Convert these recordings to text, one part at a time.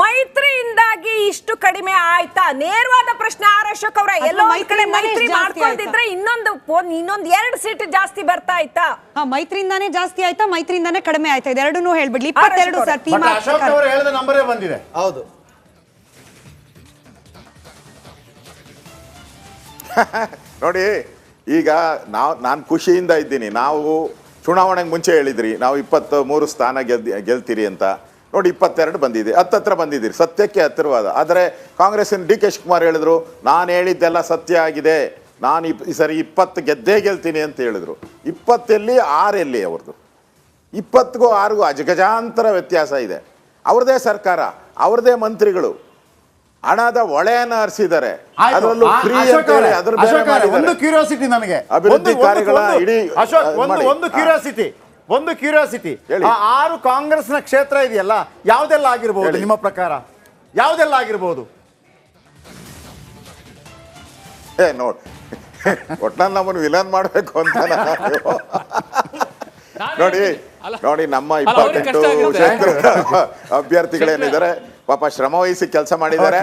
ಮೈತ್ರಿಯಿಂದಾಗಿ ಇಷ್ಟು ಕಡಿಮೆ ಆಯ್ತಾ? ನೇರವಾದ ಪ್ರಶ್ನೆ. ಆರ್ ಅಶೋಕ್ ಅವರ ಎಲ್ಲೋ ಒಂದ್ ಕಡೆ ಮೈತ್ರಿ ಮಾಡ್ಕೊಂಡಿದ್ರೆ ಇನ್ನೊಂದ್ 2 ಸೀಟ್ ಜಾಸ್ತಿ ಬರ್ತಾ ಇತ್ತಾ? ಮೈತ್ರಿಯಿಂದಾನೇ ಜಾಸ್ತಿ ಆಯ್ತಾ, ಮೈತ್ರಿಯಿಂದಾನೇ ಕಡಿಮೆ ಆಯ್ತಾ? ಇದೆರಡನ್ನೂ ಹೇಳ್ಬಿಡ್ಲಿ. 22 ಸರ್ತಿ ಅಶೋಕ್ ಅವರು ಹೇಳಿದ ನಂಬರೇ ಬಂದಿದೆ. ಹೌದು. ನೋಡಿ, ಈಗ ನಾನು ಖುಷಿಯಿಂದ ಇದ್ದೀನಿ. ನಾವು ಚುನಾವಣೆಗೆ ಮುಂಚೆ ಹೇಳಿದ್ರಿ ನಾವು 23 ಸ್ಥಾನ ಗೆಲ್ತೀರಿ ಅಂತ. ನೋಡಿ 22 ಬಂದಿದೆ, ಹತ್ತತ್ರ ಬಂದಿದ್ದೀರಿ, ಸತ್ಯಕ್ಕೆ ಹತ್ತಿರವಾದ. ಆದರೆ ಕಾಂಗ್ರೆಸ್ಸಿನ ಡಿ ಕೆ ಶಿವಕುಮಾರ್ ಹೇಳಿದ್ರು ನಾನು ಹೇಳಿದ್ದೆಲ್ಲ ಸತ್ಯ ಆಗಿದೆ, ನಾನು ಈ ಸರಿ 20 ಗೆಲ್ತೀನಿ ಅಂತ ಹೇಳಿದ್ರು. 20 6 ಎಲ್ಲಿ ಅವ್ರದ್ದು? 20ಗೂ 6ಗೂ ಅಜಗಜಾಂತರ ವ್ಯತ್ಯಾಸ ಇದೆ. ಅವ್ರದೇ ಸರ್ಕಾರ, ಅವ್ರದೇ ಮಂತ್ರಿಗಳು ಹಣದ ಒಳೆಯನ್ನು ಹರಿಸಿದ್ದಾರೆ. ಅದರಲ್ಲೂ ಫ್ರೀ ಅಂತ ಹೇಳಿ ಒಂದು ಕ್ಯೂರಿಯಾಸಿಟಿ ನನಗೆ, ಅಭಿವೃದ್ಧಿ ಕಾರ್ಯಗಳ ಇಡೀ ಒಂದು ಕ್ಯೂರಿಯಾಸಿಟಿ. 6 ಕಾಂಗ್ರೆಸ್ನ ಕ್ಷೇತ್ರ ಇದೆಯಲ್ಲ, ಯಾವ್ದೆಲ್ಲ ಆಗಿರ್ಬೋದು ನಿಮ್ಮ ಪ್ರಕಾರ? ಯಾವ್ದೆಲ್ಲ ಆಗಿರ್ಬೋದು? ನೋಡ್, ಒಟ್ನಲ್ಲಿ ನಮ್ಮನ್ನು ವಿಲನ್ ಮಾಡಬೇಕು ಅಂತ ನೋಡಿ ನಮ್ಮ 28 ಕ್ಷೇತ್ರದ ಅಭ್ಯರ್ಥಿಗಳೇನಿದ್ದಾರೆ ಪಾಪ ಶ್ರಮ ವಹಿಸಿ ಕೆಲಸ ಮಾಡಿದ್ದಾರೆ.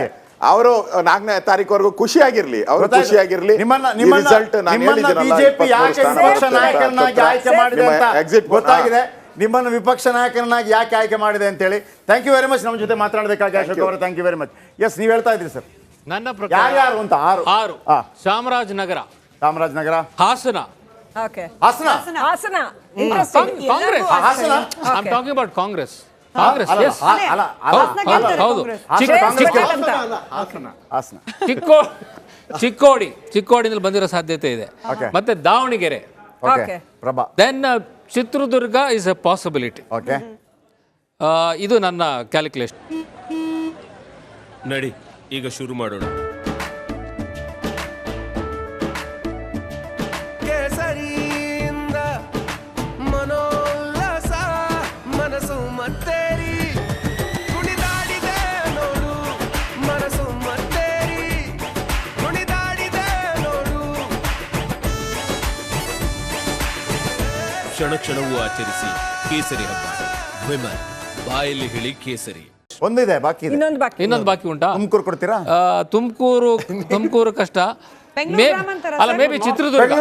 ಅವರು 4ನೇ ತಾರೀಕುವರೆಗೂ ಖುಷಿಯಾಗಿರ್ಲಿ, ಅವರು ಖುಷಿಯಾಗಿರ್ಲಿ. ಗೊತ್ತಾಗಿದೆ ನಿಮ್ಮನ್ನು ವಿಪಕ್ಷ ನಾಯಕನಾಗಿ ಯಾಕೆ ಆಯ್ಕೆ ಮಾಡಿದೆ ಅಂತ ಹೇಳಿ. ಥ್ಯಾಂಕ್ ಯು ವೆರಿ ಮಚ್ ನಮ್ಮ ಜೊತೆ ಮಾತನಾಡಬೇಕಾಗಿ ಅಶೋಕ್ ಅವರು. Thank you very much. Yes, ನೀವು ಹೇಳ್ತಾ ಇದ್ರಿ ಸರ್. ನನ್ನ ಪ್ರಕಾರ ಯಾರು ಅಂತ 6 ಚಾಮರಾಜನಗರ, ಹಾಸನ, ಹಾಸನ, ಕಾಂಗ್ರೆಸ್. ಚಿಕ್ಕೋಡಿನಲ್ಲಿ ಬಂದಿರೋ ಸಾಧ್ಯತೆ ಇದೆ. ಮತ್ತೆ Davanagere, then Chitradurga is a possibility. ಇದು ನನ್ನ ಕ್ಯಾಲ್ಕುಲೇಷನ್. ನಡಿ ಈಗ ಶುರು ಮಾಡೋಣ. ಕ್ಷಣ ಕ್ಷಣವೂ ಆಚರಿಸಿ ಕೇಸರಿ ಹಬ್ಬ. ವಿಮಲ್ ಬಾಯಲ್ಲಿ ಹೇಳಿ ಕೇಸರಿ. ಒಂದಿದೆ ಬಾಕಿ, ಇನ್ನೊಂದು ಬಾಕಿ ಉಂಟಾ? ತುಮಕೂರು ಕೊಡ್ತೀರಾ? ತುಮಕೂರು ಕಷ್ಟ. ಅಲ್ಲ, may be Chitradurga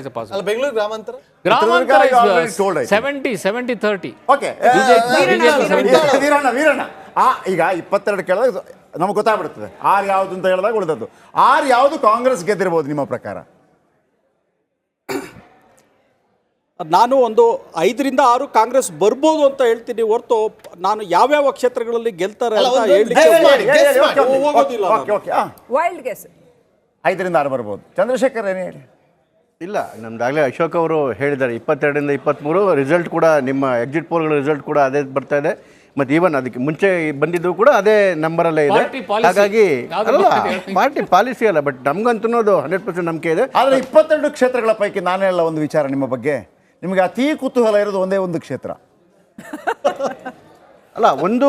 is a possible. Bengaluru ಗ್ರಾಮಾಂತರ 70-30. ಓಕೆ ವೀರಣ್ಣ, ಈಗ 22 ಕೇಳಿದಾಗ ನಮ್ಗೆ ಗೊತ್ತಾಗ್ಬಿಡ್ತದೆ 6 ಯಾವುದು ಅಂತ ಹೇಳಿದಾಗ ಉಳಿದದ್ದು 6 ಯಾವುದು ಕಾಂಗ್ರೆಸ್ ಗೆದ್ದಿರ್ಬೋದು ನಿಮ್ಮ ಪ್ರಕಾರ? ನಾನು ಒಂದು 5ರಿಂದ 6 ಕಾಂಗ್ರೆಸ್ ಬರ್ಬೋದು ಅಂತ ಹೇಳ್ತೀನಿ ಹೊರತು ನಾನು ಯಾವ್ಯಾವ ಕ್ಷೇತ್ರಗಳಲ್ಲಿ ಗೆಲ್ತಾರೆ ಅಂತ ಹೇಳಲಿಕ್ಕೆ ಹೋಗೋದಿಲ್ಲ. 5ರಿಂದ 6 ಬರ್ಬೋದು. ಚಂದ್ರಶೇಖರ್ ಏನು ಹೇಳಿ? ಇಲ್ಲ, ನಮ್ದಾಗಲೇ ಅಶೋಕ್ ಅವರು ಹೇಳಿದ್ದಾರೆ 22ರಿಂದ 23 ರಿಸಲ್ಟ್ ಕೂಡ, ನಿಮ್ಮ ಎಕ್ಸಿಟ್ ಪೋಲ್ಗಳ ರಿಸಲ್ಟ್ ಕೂಡ ಅದೇ ಬರ್ತಾ ಇದೆ. ಮತ್ತು ಈವನ್ ಅದಕ್ಕೆ ಮುಂಚೆ ಬಂದಿದ್ದು ಕೂಡ ಅದೇ ನಂಬರಲ್ಲೇ ಇದೆ. ಹಾಗಾಗಿ ಅಲ್ಲ, ಪಾರ್ಟಿ ಪಾಲಿಸಿ ಅಲ್ಲ, ಬಟ್ ನಮ್ಗಂತೂ 100% ನಂಬಿಕೆ ಇದೆ. ಆದರೆ 22 ಕ್ಷೇತ್ರಗಳ ಪೈಕಿ ನಾನೆಲ್ಲ ಒಂದು ವಿಚಾರ ನಿಮ್ಮ ಬಗ್ಗೆ, ನಿಮಗೆ ಅತೀ ಕುತೂಹಲ ಇರೋದು ಒಂದೇ ಒಂದು ಕ್ಷೇತ್ರ. ಅಲ್ಲ, ಒಂದು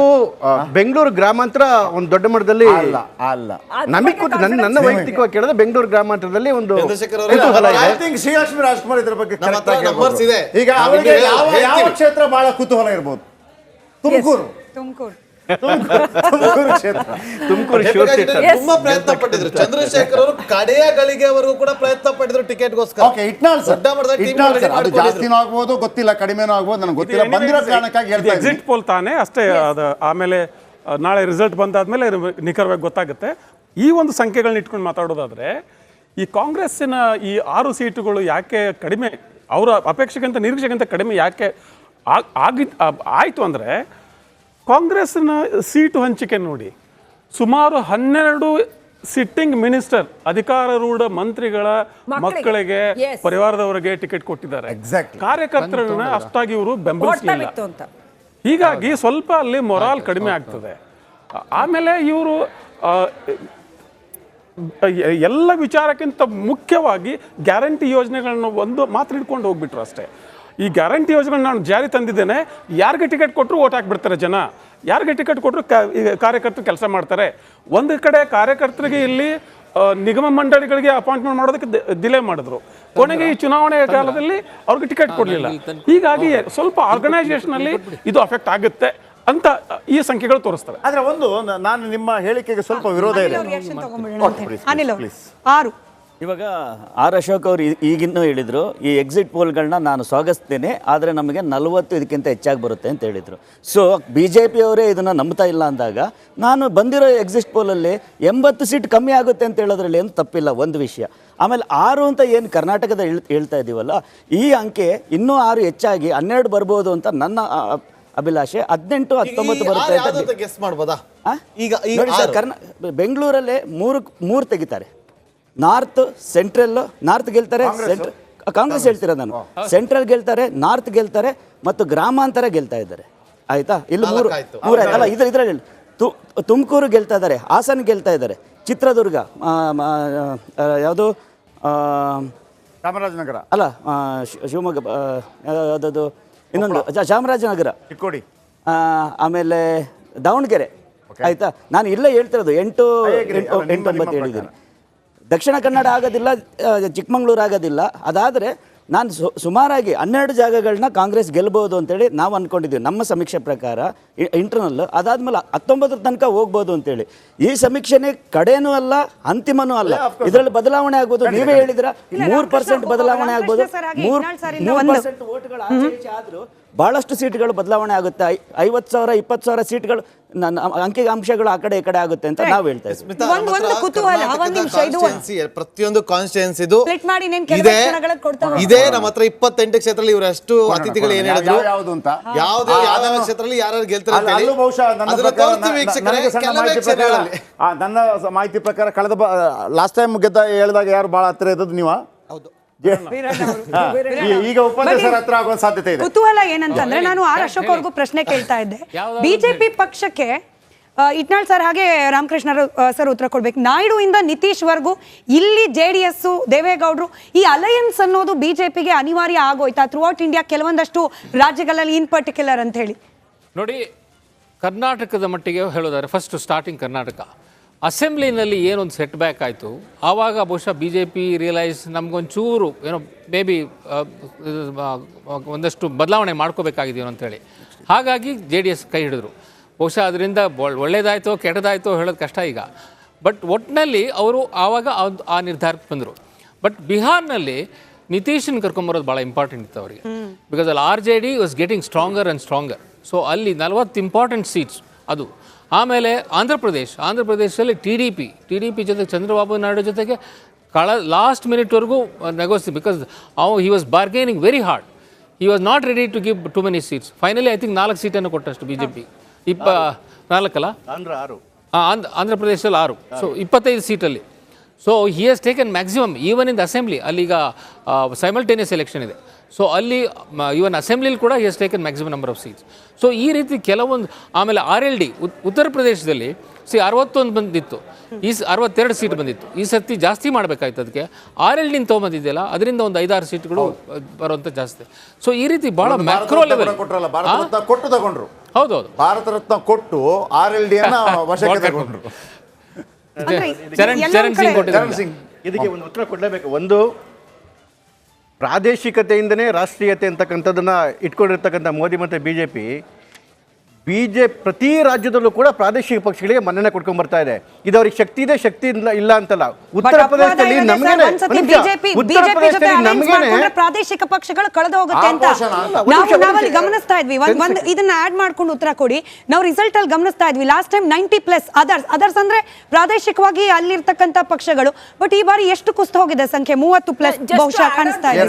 ಬೆಂಗಳೂರು ಗ್ರಾಮಾಂತರ ಒಂದು ದೊಡ್ಡ ಮಟ್ಟದಲ್ಲಿ ಅಲ್ಲ ನಮಗೆ ನನ್ನ ವೈಯಕ್ತಿಕವಾಗಿ ಕೇಳಿದ್ರೆ ಬೆಂಗಳೂರು ಗ್ರಾಮಾಂತರದಲ್ಲಿ ಒಂದು ಶ್ರೀಲಕ್ಷ್ಮಿ ರಾಜ್ಕುಮಾರ್ ಇದ್ರ ಬಗ್ಗೆ ಈಗ ಅವರಿಗೆ ಯಾವ ಕ್ಷೇತ್ರ ಬಹಳ ಕುತೂಹಲ ಇರ್ಬೋದು? ತುಮಕೂರು ತುಂಬಾ ಪ್ರಯತ್ನ ಪಟ್ಟಿದ್ರು ಚಂದ್ರಶೇಖರ್ ಅವರು, ಕಡೆಯ ಗಳಿಗೆವರೆಗೂ ಕೂಡ ಪ್ರಯತ್ನ ಪಟ್ಟಿದ್ರು ಟಿಕೆಟ್ಗೋಸ್ಕರ. ಜಾಸ್ತಿನೂ ಆಗ್ಬೋದು, ಗೊತ್ತಿಲ್ಲ, ಕಡಿಮೆನೂ ಆಗ್ಬೋದು, ನನಗೆ ಗೊತ್ತಿಲ್ಲ. ಬಂದಿರೋ ಕಾರಣಕ್ಕಾಗಿ ಹೇಳ್ತಾ ಇದ್ದೀನಿ. ಎಕ್ಸಿಟ್ ಪೋಲ್ ತಾನೇ ಅಷ್ಟೇ. ಅದು ಆಮೇಲೆ ನಾಳೆ ರಿಸಲ್ಟ್ ಬಂದಾದ್ಮೇಲೆ ನಿಖರವಾಗಿ ಗೊತ್ತಾಗುತ್ತೆ. ಈ ಒಂದು ಸಂಖ್ಯೆಗಳನ್ನ ಇಟ್ಕೊಂಡು ಮಾತಾಡೋದಾದ್ರೆ, ಈ ಕಾಂಗ್ರೆಸ್ಸಿನ ಈ 6 ಸೀಟುಗಳು ಯಾಕೆ ಕಡಿಮೆ, ಅವರ ಅಪೇಕ್ಷೆಗಿಂತ ನಿರೀಕ್ಷೆಗಿಂತ ಕಡಿಮೆ ಯಾಕೆ ಆಯಿತು ಅಂದರೆ, ಕಾಂಗ್ರೆಸ್ನ ಸೀಟು ಹಂಚಿಕೆ ನೋಡಿ, ಸುಮಾರು 12 ಸಿಟ್ಟಿಂಗ್ ಮಿನಿಸ್ಟರ್, ಅಧಿಕಾರಾರೂಢ ಮಂತ್ರಿಗಳ ಮಕ್ಕಳಿಗೆ, ಪರಿವಾರದವರಿಗೆ ಟಿಕೆಟ್ ಕೊಟ್ಟಿದ್ದಾರೆ. ಕಾರ್ಯಕರ್ತರನ್ನ ಅಷ್ಟಾಗಿ ಇವರು ಬೆಂಬಲಿಸಲಿಲ್ಲ. ಹೀಗಾಗಿ ಸ್ವಲ್ಪ ಅಲ್ಲಿ ಮೊರಾಲ್ ಕಡಿಮೆ ಆಗ್ತದೆ. ಆಮೇಲೆ ಇವರು ಎಲ್ಲ ವಿಚಾರಕ್ಕಿಂತ ಮುಖ್ಯವಾಗಿ ಗ್ಯಾರಂಟಿ ಯೋಜನೆಗಳನ್ನ ಒಂದು ಮಾತ್ರ ಹಿಡ್ಕೊಂಡು ಹೋಗ್ಬಿಟ್ರು ಅಷ್ಟೇ. ಈ ಗ್ಯಾರಂಟಿ ಯೋಜನೆಗಳನ್ನ ನಾನು ಜಾರಿ ತಂದಿದ್ದೇನೆ, ಯಾರಿಗೆ ಟಿಕೆಟ್ ಕೊಟ್ಟರು ಓಟ್ ಹಾಕ್ಬಿಡ್ತಾರೆ ಜನ, ಯಾರಿಗೆ ಟಿಕೆಟ್ ಕೊಟ್ಟರು ಕಾರ್ಯಕರ್ತರು ಕೆಲಸ ಮಾಡ್ತಾರೆ. ಒಂದು ಕಡೆ ಕಾರ್ಯಕರ್ತರಿಗೆ ಇಲ್ಲಿ ನಿಗಮ ಮಂಡಳಿಗಳಿಗೆ ಅಪಾಯಿಂಟ್ಮೆಂಟ್ ಮಾಡೋದಕ್ಕೆ ಡಿಲೇ ಮಾಡಿದ್ರು. ಕೊನೆಗೆ ಈ ಚುನಾವಣೆ ಕಾಲದಲ್ಲಿ ಅವ್ರಿಗೆ ಟಿಕೆಟ್ ಕೊಡಲಿಲ್ಲ. ಹೀಗಾಗಿ ಸ್ವಲ್ಪ ಆರ್ಗನೈಸೇಷನ್ ಅಲ್ಲಿ ಇದು ಅಫೆಕ್ಟ್ ಆಗುತ್ತೆ ಅಂತ ಈ ಸಂಖ್ಯೆಗಳು ತೋರಿಸ್ತವೆ. ಆದ್ರೆ ಒಂದು ನಾನು ನಿಮ್ಮ ಹೇಳಿಕೆಗೆ ಸ್ವಲ್ಪ ವಿರೋಧ ಇದೆ. ಅನಿಲ್ ಅವರು 6. ಇವಾಗ ಆರ್ ಅಶೋಕ್ ಅವರು ಈಗಿನ್ನೂ ಹೇಳಿದರು, ಈ ಎಕ್ಸಿಟ್ ಪೋಲ್ಗಳನ್ನ ನಾನು ಸ್ವಾಗತಿಸ್ತೇನೆ, ಆದರೆ ನಮಗೆ 40 ಇದಕ್ಕಿಂತ ಹೆಚ್ಚಾಗಿ ಬರುತ್ತೆ ಅಂತ ಹೇಳಿದರು. ಸೊ ಬಿ ಜೆ ಪಿಯವರೇ ಇದನ್ನು ನಂಬ್ತಾ ಇಲ್ಲ ಅಂದಾಗ ನಾನು ಬಂದಿರೋ ಎಕ್ಸಿಟ್ ಪೋಲಲ್ಲಿ 80 ಸೀಟ್ ಕಮ್ಮಿ ಆಗುತ್ತೆ ಅಂತ ಹೇಳೋದ್ರಲ್ಲಿ ಏನು ತಪ್ಪಿಲ್ಲ, ಒಂದು ವಿಷಯ. ಆಮೇಲೆ 6 ಅಂತ ಏನು ಕರ್ನಾಟಕದ ಹೇಳ್ತಾ ಇದ್ದೀವಲ್ಲ, ಈ ಅಂಕೆ ಇನ್ನೂ 6 ಹೆಚ್ಚಾಗಿ 12 ಬರ್ಬೋದು ಅಂತ ನನ್ನ ಅಭಿಲಾಷೆ. 18, 19 ಬರುತ್ತೆ ಅಂತ ಗೆಸ್ ಮಾಡ್ಬೋದಾ? ಈಗ ನೋಡಿ ಸರ್, ಬೆಂಗಳೂರಲ್ಲೇ 3 ತೆಗಿತಾರೆ. ನಾರ್ತ್, ಸೆಂಟ್ರಲ್, ನಾರ್ತ್ ಗೆಲ್ತಾರೆ, ಕಾಂಗ್ರೆಸ್ ಹೇಳ್ತೀರ ನಾನು, ಸೆಂಟ್ರಲ್ ಗೆಲ್ತಾರೆ, ನಾರ್ತ್ ಗೆಲ್ತಾರೆ ಮತ್ತು ಗ್ರಾಮಾಂತರ ಗೆಲ್ತಾ ಇದ್ದಾರೆ. ಆಯ್ತಾ? ಇಲ್ಲಿ 3 ಅಲ್ಲ, ಇದರಲ್ಲಿ ತುಮಕೂರು ಗೆಲ್ತಾ ಇದ್ದಾರೆ, ಹಾಸನ ಗೆಲ್ತಾ ಇದ್ದಾರೆ, ಚಿತ್ರದುರ್ಗ, ಯಾವುದು ಚಾಮರಾಜನಗರ ಅಲ್ಲ, ಶಿವಮೊಗ್ಗ, ಯಾವುದದು ಇನ್ನೊಂದು ಚಾಮರಾಜನಗರ, ಚಿಕ್ಕೋಡಿ, ಆಮೇಲೆ ದಾವಣಗೆರೆ. ಆಯ್ತಾ? ನಾನು ಇಲ್ಲೇ ಹೇಳ್ತಿರೋದು 8, 9 ಹೇಳಿದ್ದೀನಿ. ದಕ್ಷಿಣ ಕನ್ನಡ ಆಗೋದಿಲ್ಲ, ಚಿಕ್ಕಮಂಗ್ಳೂರು ಆಗೋದಿಲ್ಲ. ಅದಾದರೆ ನಾನು ಸುಮಾರಾಗಿ 12 ಜಾಗಗಳನ್ನ ಕಾಂಗ್ರೆಸ್ ಗೆಲ್ಬೋದು ಅಂತೇಳಿ ನಾವು ಅಂದ್ಕೊಂಡಿದ್ದೀವಿ ನಮ್ಮ ಸಮೀಕ್ಷೆ ಪ್ರಕಾರ, ಇಂಟರ್ನಲ್. ಅದಾದ್ಮೇಲೆ 19 ತನಕ ಹೋಗ್ಬೋದು ಅಂತೇಳಿ. ಈ ಸಮೀಕ್ಷೆನೇ ಕಡೆನೂ ಅಲ್ಲ, ಅಂತಿಮನೂ ಅಲ್ಲ. ಇದರಲ್ಲಿ ಬದಲಾವಣೆ ಆಗ್ಬೋದು. ನೀವೇ ಹೇಳಿದ್ರ 3% ಬದಲಾವಣೆ ಆಗ್ಬೋದು. 3% ಓಟ್ಗಳು ಆಚೆ ಆದರೂ ಬಹಳಷ್ಟು ಸೀಟ್ಗಳು ಬದಲಾವಣೆ ಆಗುತ್ತೆ. 50,000, 20,000 ಸೀಟ್ಗಳು ಅಂಕಿ ಅಂಶಗಳು ಆ ಕಡೆ ಈ ಕಡೆ ಆಗುತ್ತೆ ಅಂತ ನಾವು ಹೇಳ್ತಾ ಇದ್ದೀವಿ. ಪ್ರತಿಯೊಂದು ಕಾನ್ಸ್ಟಿಟ್ಯೂನ್ಸಿದು ಇದೇ ನಮ್ಮ ಹತ್ರ 28 ಕ್ಷೇತ್ರದಲ್ಲಿ ಇವರು ಅಷ್ಟು ಅತಿಥಿಗಳು ಏನ್ ಹೇಳಿದ್ರು, ಯಾವ್ಯಾವ ಕ್ಷೇತ್ರದಲ್ಲಿ ಯಾರು ಗೆಲ್ತಾರೆ. ನನ್ನ ಮಾಹಿತಿ ಪ್ರಕಾರ ಕಳೆದ ಲಾಸ್ಟ್ ಟೈಮ್ ಗೆದ್ದ ಹೇಳಿದಾಗ ಯಾರು ಬಹಳ ಹತ್ತಿರ ಇದ್ದದ್ದು ನೀವು? ಈಗ ಉಪನ್ಯಾಸರ ಹತ್ರ ಆಗೋ ಸಾಧ್ಯತೆ ಇದೆ. ಕುತೂಹಲ ಏನಂತಂದ್ರೆ, ನಾನು ಆರ್ ಅಶೋಕ್ ಅವ್ರಿಗೂ ಪ್ರಶ್ನೆ ಕೇಳ್ತಾ ಇದ್ದೆ. ಬಿಜೆಪಿ ಪಕ್ಷಕ್ಕೆ ಇಟ್ನಾಳ್ ಸರ್ ಹಾಗೆ ರಾಮಕೃಷ್ಣ ಸರ್ ಉತ್ತರ ಕೊಡ್ಬೇಕು. ನಾಯ್ಡು ಇಂದ ನಿತೀಶ್ ವರ್ಗೂ ಇಲ್ಲಿ JDS, ದೇವೇಗೌಡರು, ಈ ಅಲಯನ್ಸ್ ಅನ್ನೋದು ಬಿಜೆಪಿಗೆ ಅನಿವಾರ್ಯ ಆಗೋಯ್ತಾ ಥ್ರೂ ಔಟ್ ಇಂಡಿಯಾ, ಕೆಲವೊಂದಷ್ಟು ರಾಜ್ಯಗಳಲ್ಲಿ ಇನ್ ಪರ್ಟಿಕ್ಯುಲರ್ ಅಂತ ಹೇಳಿ? ನೋಡಿ, ಕರ್ನಾಟಕದ ಮಟ್ಟಿಗೆ ಹೇಳೋದಾದ್ರೆ ಫಸ್ಟ್ ಸ್ಟಾರ್ಟಿಂಗ್ ಕರ್ನಾಟಕ ಅಸೆಂಬ್ಲಿನಲ್ಲಿ ಏನೊಂದು ಸೆಟ್ ಬ್ಯಾಕ್ ಆಯಿತು, ಆವಾಗ ಬಹುಶಃ BJP ರಿಯಲೈಸ್ ನಮಗೊಂಚೂರು ಏನೋ ಮೇ ಬಿ ಒಂದಷ್ಟು ಬದಲಾವಣೆ ಮಾಡ್ಕೋಬೇಕಾಗಿದೆಯೋ ಅಂತೇಳಿ. ಹಾಗಾಗಿ JDS ಕೈ ಹಿಡಿದ್ರು. ಬಹುಶಃ ಅದರಿಂದ ಒಳ್ಳೇದಾಯಿತೋ ಕೆಟ್ಟದಾಯಿತೋ ಹೇಳೋದು ಕಷ್ಟ ಈಗ. ಬಟ್ ಒಟ್ಟಿನಲ್ಲಿ ಅವರು ಆವಾಗ ಆ ನಿರ್ಧಾರಕ್ಕೆ ಬಂದರು. ಬಟ್ ಬಿಹಾರ್ನಲ್ಲಿ ನಿತೀಶನ್ ಕರ್ಕೊಂಬರೋದು ಭಾಳ ಇಂಪಾರ್ಟೆಂಟ್ ಇತ್ತು ಅವರಿಗೆ. ಬಿಕಾಸ್ ಅಲ್ಲಿ RJD was getting stronger and stronger. So ಅಲ್ಲಿ 40 ಇಂಪಾರ್ಟೆಂಟ್ ಸೀಟ್ಸ್ ಅದು. ಆಮೇಲೆ ಆಂಧ್ರ ಪ್ರದೇಶದಲ್ಲಿ TDP ಜೊತೆಗೆ ಚಂದ್ರಬಾಬು ನಾಯ್ಡು ಜೊತೆಗೆ ಲಾಸ್ಟ್ ಮಿನಿಟ್ವರೆಗೂ ನೆಗೋಸಿ, because he was bargaining very hard. He was not ready to give too many seats. Finally I think 4 ಸೀಟನ್ನು ಕೊಟ್ಟಷ್ಟು BJP. 4 ಅಲ್ಲ, ಆಂಧ್ರ ಪ್ರದೇಶದಲ್ಲಿ 6. ಸೊ 25 ಸೀಟಲ್ಲಿ. So he has taken maximum even in the assembly. ಅಲ್ಲಿಗ ಸೈಮಲ್ಟೇನಿಯಸ್ ಎಲೆಕ್ಷನ್ ಇದೆ. So ಅಲ್ಲಿ even ಅಸೆಂಬ್ಲಿಲಿ ಕೂಡ he has taken maximum number of seats. So ಈ ರೀತಿ ಕೆಲವೊಂದು. ಆಮೇಲೆ RLD ಉತ್ತರ ಪ್ರದೇಶದಲ್ಲಿ 61 ಬಂದಿತ್ತು, 62 ಸೀಟ್ ಬಂದಿತ್ತು. ಈ ಸರ್ತಿ ಜಾಸ್ತಿ ಮಾಡಬೇಕಾಯ್ತು. ಅದಕ್ಕೆ RLD ತೊಗೊಂಬಂದಿದೆಯಲ್ಲ, ಅದರಿಂದ ಒಂದು 5-6 ಸೀಟ್ಗಳು ಬರುವಂಥ ಜಾಸ್ತಿ. ಸೊ ಈ ರೀತಿ ಭಾಳ ಮ್ಯಾಕ್ರೋ ಲೆವೆಲ್ ಕೊಟ್ಟು ತಗೊಂಡ್ರು. ಹೌದೌದು, ಭಾರತ ರತ್ನ ಕೊಟ್ಟು RLD ವಶಕ್ಕೆ ತಗೊಂಡ್ರು. ಚರಣ್ ಸಿಂಗ್ ಇದಕ್ಕೆ ಒಂದು ಉತ್ತರ ಕೊಡಲೇಬೇಕು. ಒಂದು, ಪ್ರಾದೇಶಿಕತೆಯಿಂದನೇ ರಾಷ್ಟ್ರೀಯತೆ ಅಂತಕ್ಕಂಥದ್ದನ್ನು ಇಟ್ಕೊಂಡಿರ್ತಕ್ಕಂಥ ಮೋದಿ ಮತ್ತು BJP ಪ್ರತಿ ರಾಜ್ಯದಲ್ಲೂ ಕೂಡ ಪ್ರಾದೇಶಿಕ ಪಕ್ಷಗಳಿಗೆ ಮನ್ನಣೆ ಕೊಡ್ಕೊಂಡ್ ಬರ್ತಾ ಇದೆ. ಇದು ಅವ್ರಿಗೆ ಶಕ್ತಿ ಇದೆ, ಶಕ್ತಿ ಇಲ್ಲ ಅಂತಲ್ಲ. ಉತ್ತರ ಪ್ರದೇಶದಲ್ಲಿ ಪ್ರಾದೇಶಿಕ ಪಕ್ಷಗಳು ಕಳೆದು ಹೋಗುತ್ತೆ ಅಂತ ನಾವಲ್ಲಿ ಗಮನಿಸ್ತಾ ಇದ್ವಿ. ಇದನ್ನ ಆಡ್ ಮಾಡ್ಕೊಂಡು ಉತ್ತರ ಕೊಡಿ. ನಾವು ರಿಸಲ್ಟ್ ಅಲ್ಲಿ ಗಮನಿಸ್ತಾ ಇದ್ವಿ ಲಾಸ್ಟ್ ಟೈಮ್ 90+ ಅದರ್ಸ್ ಅಂದ್ರೆ ಪ್ರಾದೇಶಿಕವಾಗಿ ಅಲ್ಲಿರ್ತಕ್ಕಂಥ ಪಕ್ಷಗಳು. ಬಟ್ ಈ ಬಾರಿ ಎಷ್ಟು ಕುಸಿದು ಹೋಗಿದೆ ಸಂಖ್ಯೆ? 30+ ಬಹುಶಃ ಕಾಣಿಸ್ತಾ ಇದೆ.